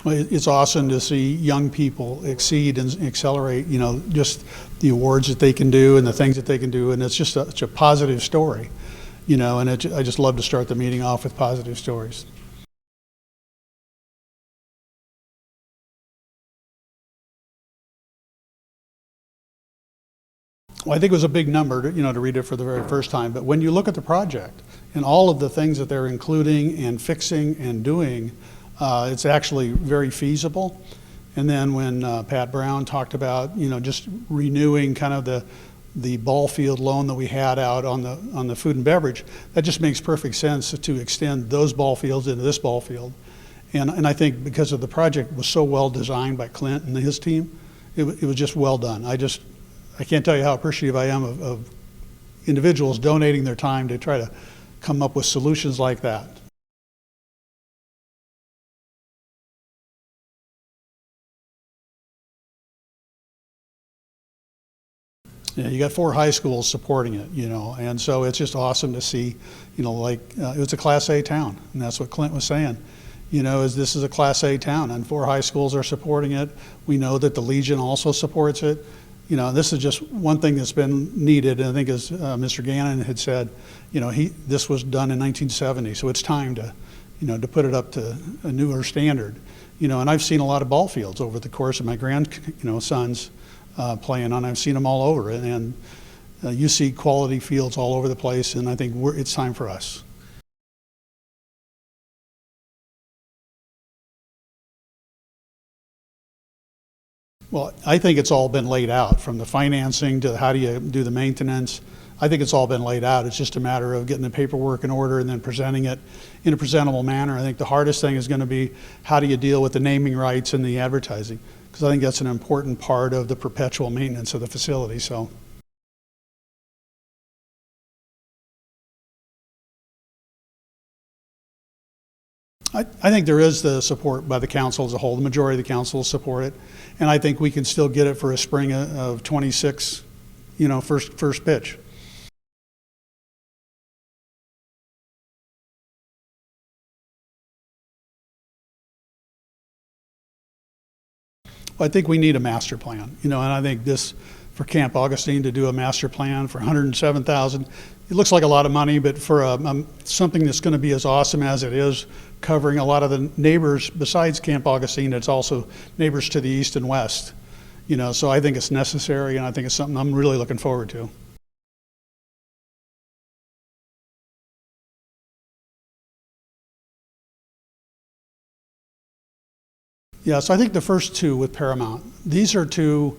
Well, it's awesome to see young people exceed and accelerate, just the awards that they can do and the things that they can do, and it's just such a positive story, and I just love to start the meeting off with positive stories. Well, I think it was a big number to read it for the very first time, but when you look at the project and all of the things that they're including and fixing and doing, it's actually very feasible. And then when Pat Brown talked about, just renewing kind of the ball field loan that we had out on the food and beverage, that just makes perfect sense to extend those ball fields into this ball field. And I think because of the project was so well designed by Clint and his team, it was just well done. I can't tell you how appreciative I am of individuals donating their time to try to come up with solutions like that. Yeah, you got 4 high schools supporting it, and so it's just awesome to see, it's a Class A town, and that's what Clint was saying, this is a Class A town, and 4 high schools are supporting it. We know that the Legion also supports it. This is just one thing that's been needed, and I think as Mr. Gannon had said, this was done in 1970, so it's time to, to put it up to a newer standard. And I've seen a lot of ball fields over the course of my sons playing on. I've seen them all over, and you see quality fields all over the place, and I think it's time for us. Well, I think it's all been laid out, from the financing to how do you do the maintenance. I think it's all been laid out. It's just a matter of getting the paperwork in order and then presenting it in a presentable manner. I think the hardest thing is going to be how do you deal with the naming rights and the advertising, because I think that's an important part of the perpetual maintenance of the facility. So. I think there is the support by the council as a whole. The majority of the council support it, and I think we can still get it for a spring of 26, first pitch. Well, I think we need a master plan, and I think this, for Camp Augustine to do a master plan for $107,000, it looks like a lot of money, but for something that's going to be as awesome as it is, covering a lot of the neighbors besides Camp Augustine, it's also neighbors to the east and west. So I think it's necessary, and I think it's something I'm really looking forward to. Yeah, so I think the first 2 with Paramount, these are 2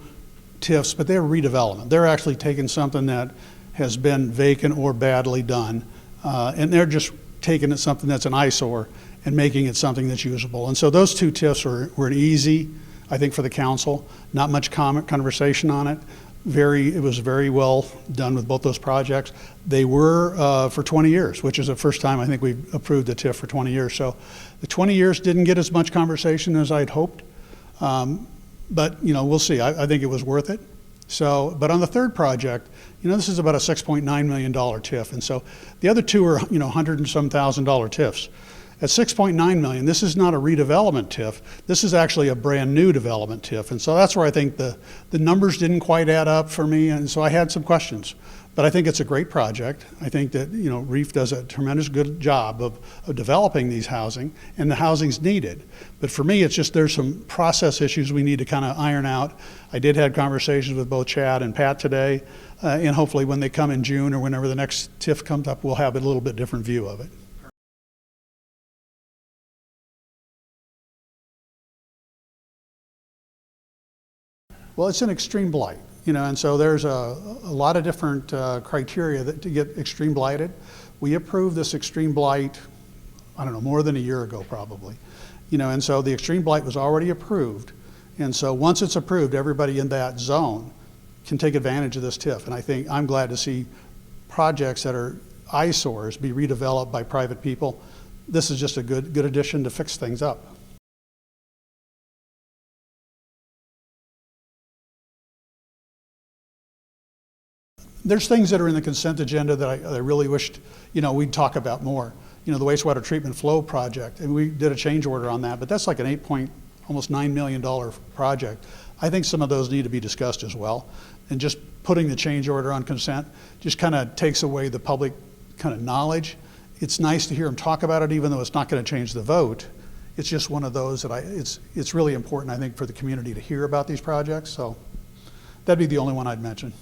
TIFs, but they're redevelopment. They're actually taking something that has been vacant or badly done, and they're just taking it something that's an eyesore and making it something that's usable. And so those 2 TIFs were easy, I think, for the council. Not much conversation on it. It was very well done with both those projects. They were for 20 years, which is the first time I think we've approved a TIF for 20 years. So the 20 years didn't get as much conversation as I'd hoped, but we'll see. I think it was worth it. So, but on the third project, this is about a $6.9 million TIF, and so the other 2 are $100 and some thousand TIFs. At $6.9 million, this is not a redevelopment TIF. This is actually a brand new development TIF, and so that's where I think the numbers didn't quite add up for me, and so I had some questions. But I think it's a great project. I think that REEF does a tremendous good job of developing these housing, and the housing's needed. But for me, it's just there's some process issues we need to kind of iron out. I did have conversations with both Chad and Pat today, and hopefully when they come in June or whenever the next TIF comes up, we'll have a little bit different view of it. Well, it's an extreme blight, and so there's a lot of different criteria to get extreme blighted. We approved this extreme blight, I don't know, more than a year ago probably, and so the extreme blight was already approved. And so once it's approved, everybody in that zone can take advantage of this TIF. And I think I'm glad to see projects that are eyesores be redeveloped by private people. This is just a good addition to fix things up. There's things that are in the consent agenda that I really wished, we'd talk about more. The wastewater treatment flow project, and we did a change order on that, but that's like an almost $9 million project. I think some of those need to be discussed as well. And just putting the change order on consent just kind of takes away the public kind of knowledge. It's nice to hear them talk about it, even though it's not going to change the vote. It's just one of those that it's really important, I think, for the community to hear about these projects. So that'd be the only one I'd mention.